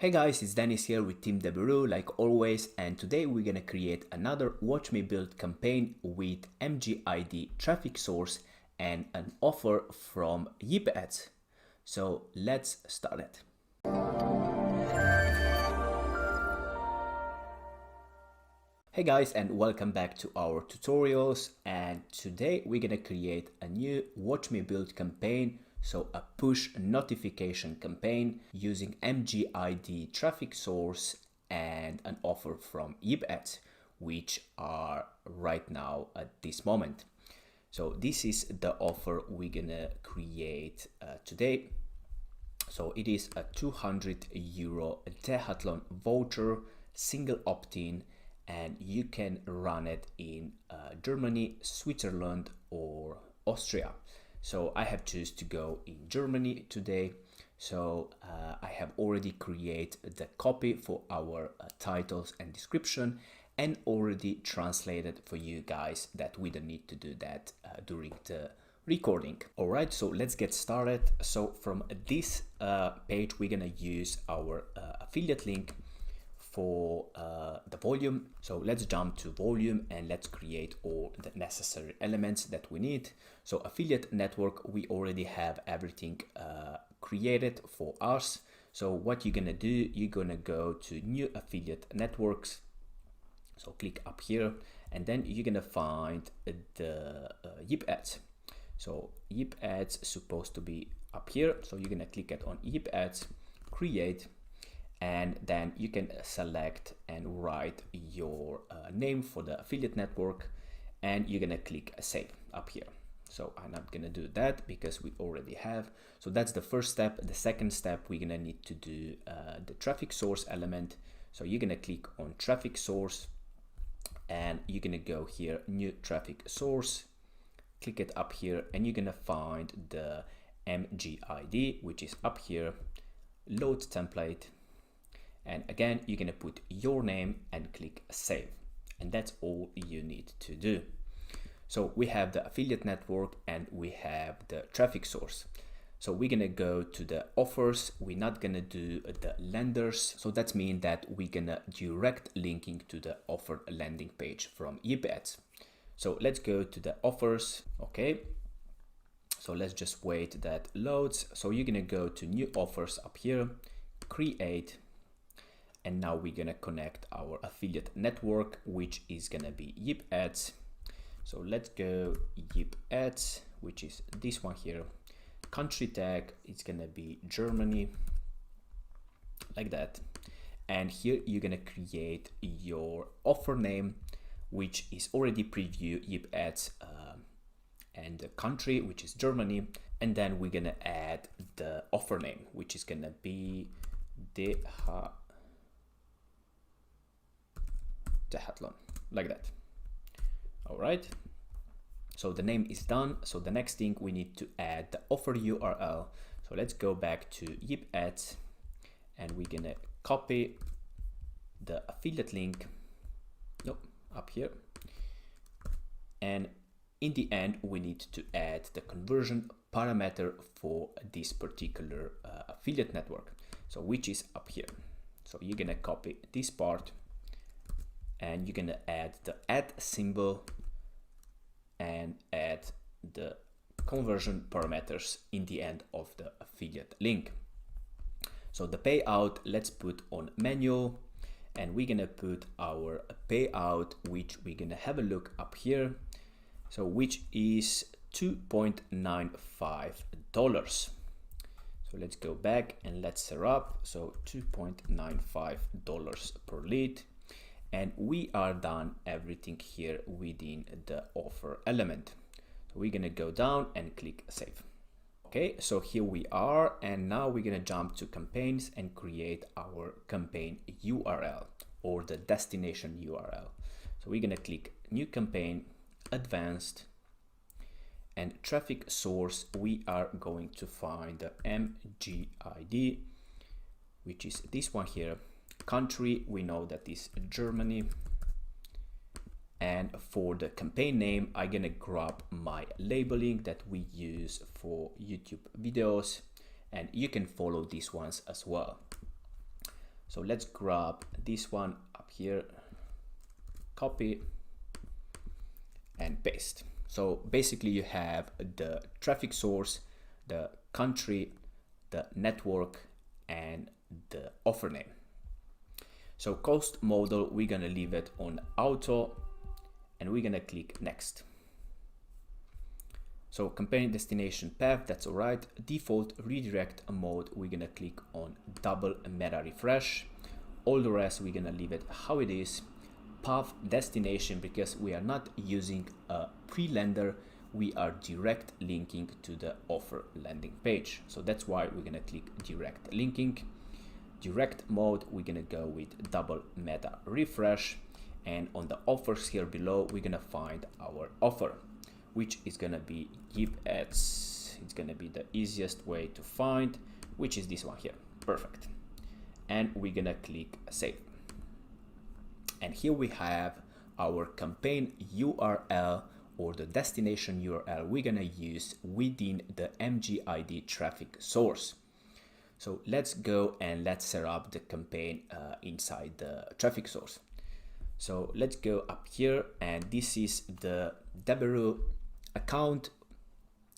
Hey guys, it's Dennis here with Team Deburau like always, and today we're gonna create another Watch Me Build campaign with MGID traffic source and an offer from Yip Ads. So let's start it. Hey guys, and welcome back to our tutorials, and today we're gonna create a new Watch Me Build campaign, so a push notification campaign using MGID traffic source and an offer from Yip Ads, which are right now at this moment. So this is the offer we're gonna create today. So it is a 200 euro decathlon voucher, single opt-in, and you can run it in Germany, Switzerland, or Austria. So I have chosen to go in Germany today. So I have already created the copy for our titles and description and already translated for you guys that we don't need to do that during the recording. Alright, so let's get started. So from this page, we're gonna use our affiliate link for the volume. So let's jump to volume and let's create all the necessary elements that we need. So affiliate network, we already have everything created for us. So what you're gonna do, you're gonna go to new affiliate networks. So click up here and then you're gonna find the Yip Ads. So Yip Ads supposed to be up here. So you're gonna click it on Yip Ads, create, and then you can select and write your name for the affiliate network, and you're gonna click save up here. So I'm not gonna do that because we already have. So that's the first step. The second step, we're gonna need to do the traffic source element. So you're gonna click on traffic source and you're gonna go here, new traffic source, click it up here, and you're gonna find the MGID, which is up here, load template. And again, you're gonna put your name and click save. And that's all you need to do. So we have the affiliate network and we have the traffic source. So we're gonna go to the offers. We're not gonna do the lenders. So that means that we're gonna direct linking to the offer landing page from Yip Ads. So let's go to the offers. Okay. So let's just wait that loads. So you're gonna go to new offers up here, create, and now we're gonna connect our affiliate network, which is gonna be Yip Ads. So let's go Yip Ads, which is this one here. Country tag, it's gonna be Germany, like that. And here you're gonna create your offer name, which is already preview Yip Ads, and the country, which is Germany. And then we're gonna add the offer name, which is gonna be decathlon, like that. All right, so the name is done. So the next thing, we need to add the offer URL. So let's go back to Yip Ads and we're gonna copy the affiliate link up here, and in the end we need to add the conversion parameter for this particular affiliate network, so which is up here. So you're gonna copy this part and you're gonna add the add symbol and add the conversion parameters in the end of the affiliate link. So the payout, let's put on manual, and we're gonna put our payout, which we're gonna have a look up here. So which is $2.95. So let's go back and let's set up. So $2.95 per lead. And we are done everything here within the offer element. So we're gonna go down and click save. Okay, so here we are, and now we're gonna jump to campaigns and create our campaign URL or the destination URL. So we're gonna click new campaign, advanced, and traffic source. We are going to find the MGID, which is this one here. Country, we know that is Germany. And for the campaign name, I'm gonna grab my labeling that we use for YouTube videos, and you can follow these ones as well. So let's grab this one up here, copy and paste. So basically you have the traffic source, the country, the network, and the offer name. So cost model, we're gonna leave it on auto and we're gonna click next. So campaign destination path, that's all right. Default redirect mode, we're gonna click on double meta refresh. All the rest, we're gonna leave it how it is. Path destination, because we are not using a pre-lender, we are direct linking to the offer landing page. So that's why we're gonna click direct linking. Direct mode, we're gonna go with double meta refresh. And on the offers here below, we're gonna find our offer, which is gonna be give ads. It's gonna be the easiest way to find, which is this one here. Perfect. And we're gonna click save. And here we have our campaign URL, or the destination URL we're gonna use within the MGID traffic source. So let's go and let's set up the campaign inside the traffic source. So let's go up here, and this is the Deberu account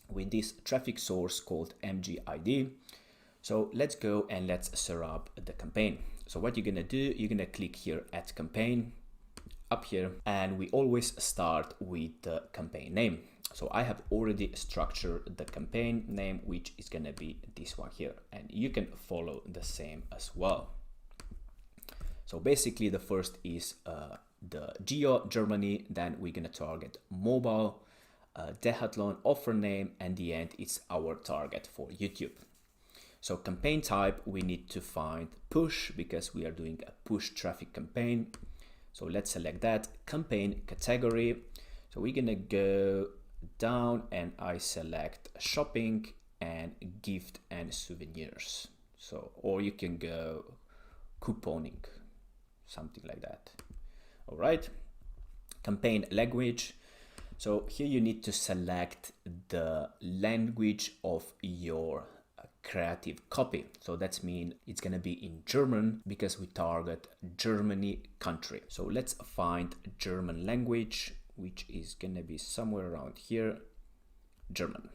with this traffic source called MGID. So let's go and let's set up the campaign. So what you're gonna do, you're gonna click here at campaign up here, and we always start with the campaign name. So I have already structured the campaign name, which is gonna be this one here, and you can follow the same as well. So basically the first is the geo Germany, then we're gonna target mobile, decathlon, offer name, and the end it's our target for YouTube. So campaign type, we need to find push because we are doing a push traffic campaign. So let's select that. Campaign category, so we're gonna go down and I select shopping and gift and souvenirs. So, or you can go couponing, something like that. All right, campaign language. So here you need to select the language of your creative copy. So that's mean it's gonna be in German because we target Germany country. So let's find German language, which is gonna be somewhere around here. German.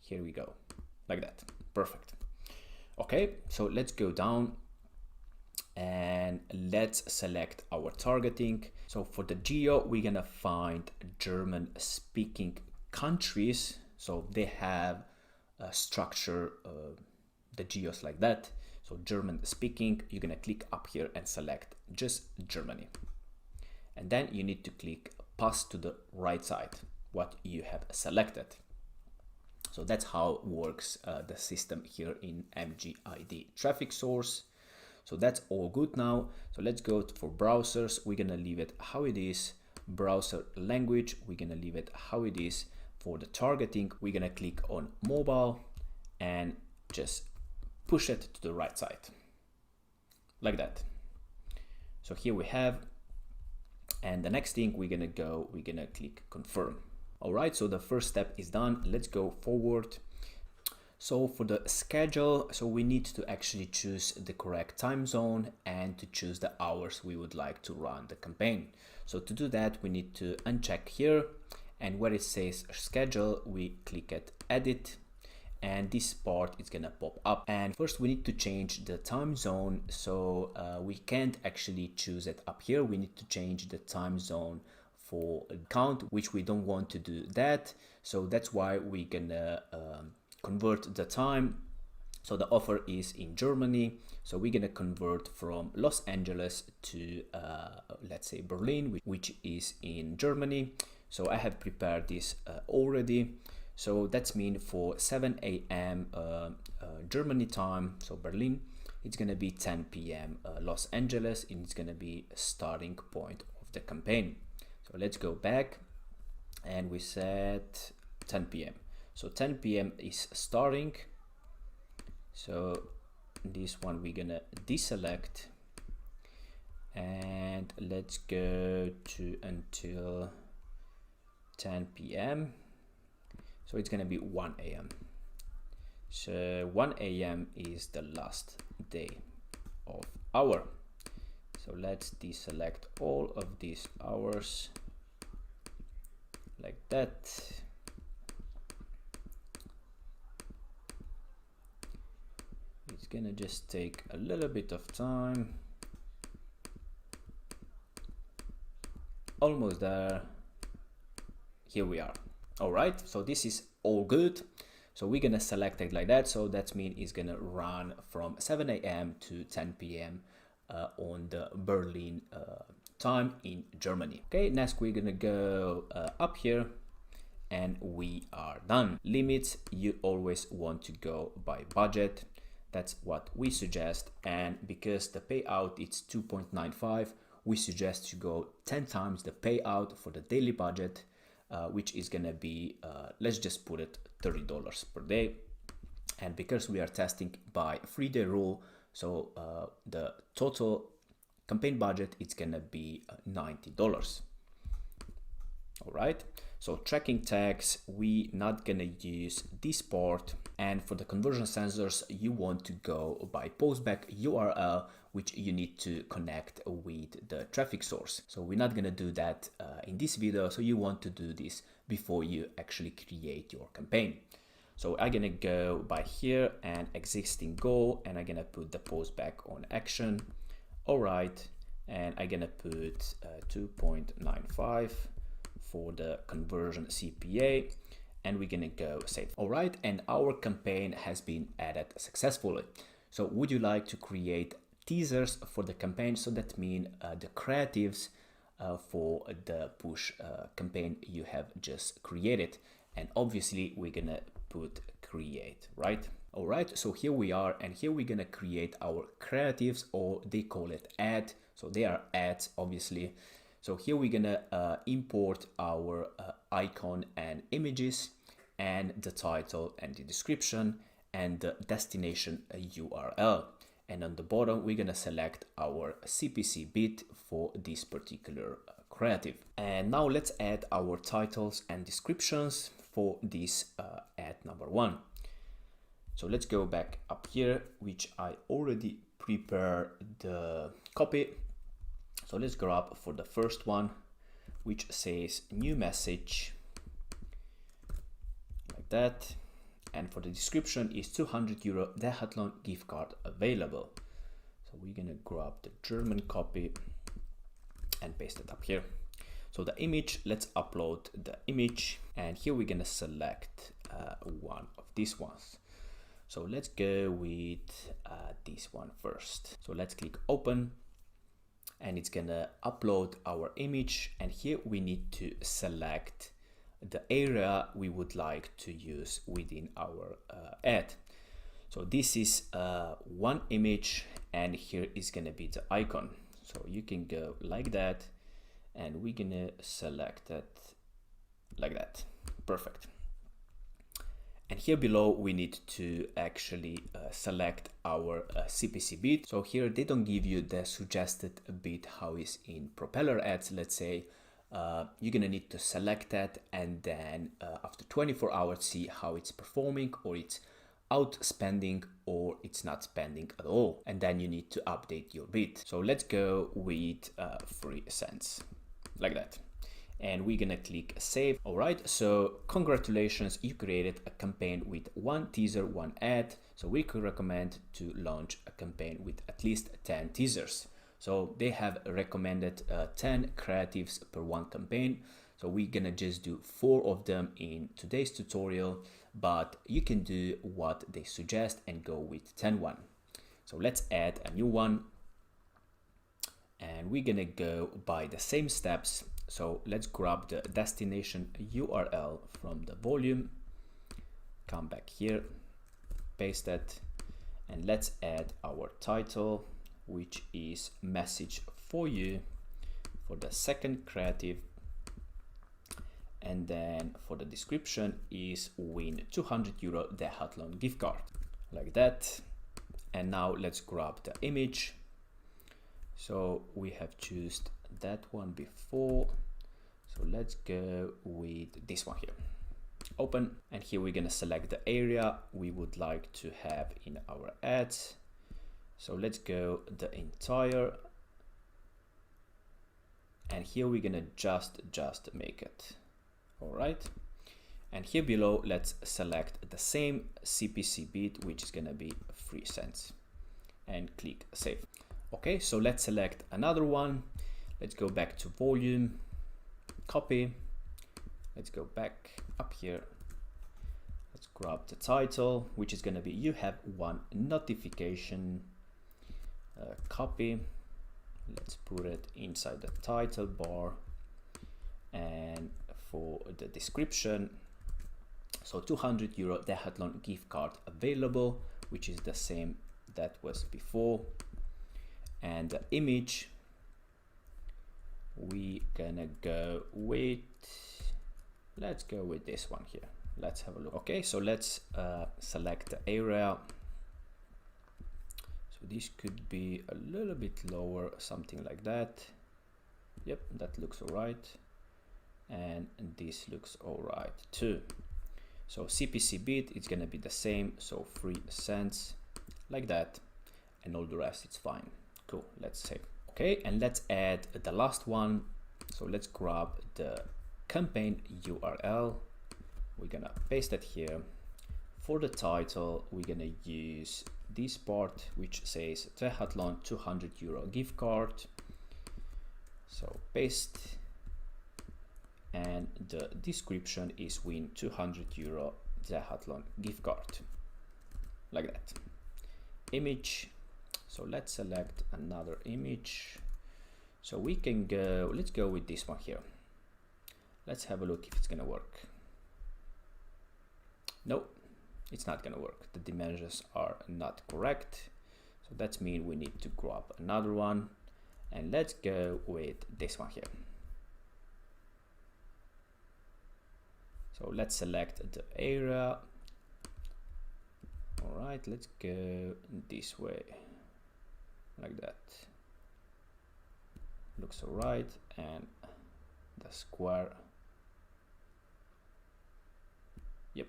Here we go, like that. Perfect. Okay, so let's go down and let's select our targeting. So for the geo, we're gonna find German speaking countries. So they have a structure, the geos like that. So German speaking, you're gonna click up here and select just Germany. And then you need to click pass to the right side, what you have selected. So that's how works the system here in MGID traffic source. So that's all good now. So let's go for browsers. We're gonna leave it how it is. Browser language, we're gonna leave it how it is. For the targeting, we're gonna click on mobile and just push it to the right side, like that. So here we have, and the next thing we're gonna click confirm. All right, so the first step is done. Let's go forward. So for the schedule, so we need to actually choose the correct time zone and to choose the hours we would like to run the campaign. So to do that, we need to uncheck here, and where it says schedule, we click at edit, and this part is gonna pop up. And first we need to change the time zone. So we can't actually choose it up here. We need to change the time zone for account, which we don't want to do that. So that's why we're gonna convert the time. So the offer is in Germany. So we're gonna convert from Los Angeles to let's say Berlin, which is in Germany. So I have prepared this already. So that's mean for 7 a.m. Germany time, so Berlin, it's gonna be 10 p.m. Los Angeles, and it's gonna be starting point of the campaign. So let's go back, and we set 10 p.m. So 10 p.m. is starting. So this one we're gonna deselect, and let's go to until 10 p.m. So it's gonna be 1 a.m. So 1 a.m. is the last day of hour. So let's deselect all of these hours like that. It's gonna just take a little bit of time. Almost there. Here we are. All right, so this is all good. So we're gonna select it like that. So that means it's gonna run from 7 a.m. to 10 p.m. On the Berlin time in Germany. Okay, next we're gonna go up here and we are done. Limits, you always want to go by budget. That's what we suggest. And because the payout is 2.95, we suggest to go 10 times the payout for the daily budget, which is gonna be, let's just put it $30 per day. And because we are testing by 3-day rule, so the total campaign budget is gonna be $90. All right, so tracking tags, we not gonna use this part. And for the conversion sensors, you want to go by postback URL, which you need to connect with the traffic source. So we're not gonna do that in this video. So you want to do this before you actually create your campaign. So I'm gonna go by here and existing goal, and I'm gonna put the postback on action. All right, and I'm gonna put 2.95 for the conversion CPA, and we're gonna go save. All right, and our campaign has been added successfully. So would you like to create teasers for the campaign? So that means the creatives for the push campaign you have just created. And obviously we're gonna put create, right? All right, so here we are, and here we're gonna create our creatives, or they call it ad. So they are ads, obviously. So here we're gonna import our icon and images, and the title and the description and the destination URL. And on the bottom, we're gonna select our CPC bid for this particular creative. And now let's add our titles and descriptions for this ad number 1. So let's go back up here, which I already prepared the copy. So let's grab for the first one, which says new message, like that. And for the description is €200 Decathlon gift card available. So we're gonna grab the German copy and paste it up here. So the image, let's upload the image, and here we're gonna select one of these ones. So let's go with this one first. So let's click open, and it's gonna upload our image, and here we need to select the area we would like to use within our ad. So this is one image, and here is gonna be the icon. So you can go like that, and we're gonna select it like that. Perfect. And here below we need to actually select our CPC bid. So here they don't give you the suggested bid how is in propeller ads, let's say. You're gonna need to select that, and then after 24 hours see how it's performing, or it's outspending, or it's not spending at all, and then you need to update your bid. So let's go with 3 cents, like that, and we're gonna click save. All right, so congratulations, you created a campaign with 1 teaser, 1 ad. So we could recommend to launch a campaign with at least 10 teasers. So they have recommended 10 creatives per 1 campaign. So we're gonna just do 4 of them in today's tutorial, but you can do what they suggest and go with 10 one. So let's add a new one, and we're gonna go by the same steps. So let's grab the destination URL from the volume, come back here, paste it, and let's add our title, which is message for you for the second creative, and then for the description is win €200 Decathlon gift card, like that. And now let's grab the image. So we have chosen that one before, so let's go with this one here. Open, and here we're gonna select the area we would like to have in our ads. So let's go the entire, and here we're gonna just make it. All right. And here below, let's select the same CPC bid, which is gonna be 3 cents, and click save. Okay, so let's select another one. Let's go back to volume, copy. Let's go back up here. Let's grab the title, which is gonna be you have one notification. Copy. Let's put it inside the title bar, and for the description, so 200 euro Decathlon gift card available, which is the same that was before. And the image, we gonna go with, let's go with this one here. Let's have a look. Okay, so let's select the area. So this could be a little bit lower, something like that. Yep, that looks all right. And this looks all right too. So CPC bid, it's gonna be the same, so 3 cents, like that, and all the rest it's fine. Cool, let's save. Okay, and let's add the last one. So let's grab the campaign URL. We're gonna paste it here. For the title, we're gonna use this part, which says Decathlon 200 euro gift card. So paste. And the description is win 200 euro Decathlon gift card, like that. Image, so let's select another image. So we can go, let's go with this one here. Let's have a look if it's gonna work. Nope, it's not gonna work. The dimensions are not correct. So that means we need to grab another one, and let's go with this one here. So let's select the area. All right, let's go this way, like that. Looks all right, and the square. Yep.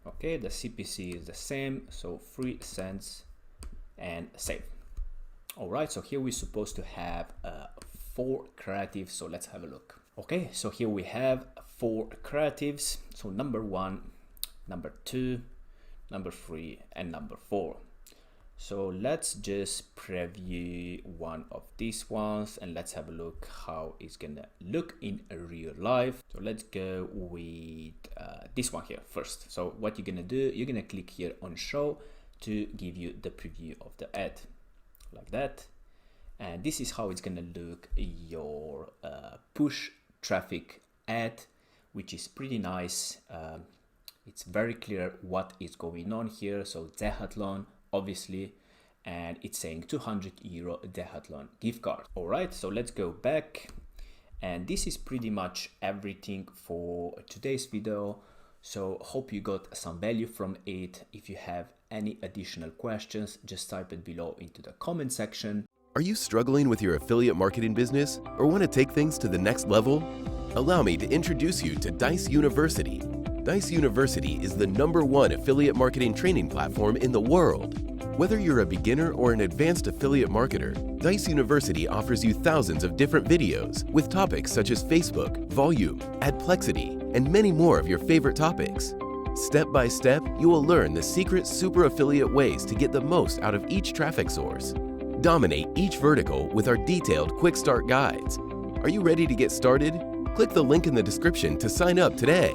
Okay, the CPC is the same, so 3 cents, and save. All right, so here we're supposed to have 4 creatives, so let's have a look. Okay, so here we have 4 creatives. So number 1, number 2, number 3, and number 4. So let's just preview one of these ones, and let's have a look how it's gonna look in real life. So let's go with this one here first. So what you're gonna do, you're gonna click here on show to give you the preview of the ad, like that. And this is how it's gonna look, your push traffic ad, which is pretty nice. It's very clear what is going on here. So Decathlon, obviously, and it's saying 200 euro Decathlon gift card. All right, so let's go back, and this is pretty much everything for today's video. So hope you got some value from it. If you have any additional questions, just type it below into the comment section. Are you struggling with your affiliate marketing business or want to take things to the next level? Allow me to introduce you to Dijs University. Dijs University is the #1 affiliate marketing training platform in the world. Whether you're a beginner or an advanced affiliate marketer, Dijs University offers you thousands of different videos with topics such as Facebook, volume, adplexity, and many more of your favorite topics. Step by step, you will learn the secret super affiliate ways to get the most out of each traffic source. Dominate each vertical with our detailed quick start guides. Are you ready to get started? Click the link in the description to sign up today.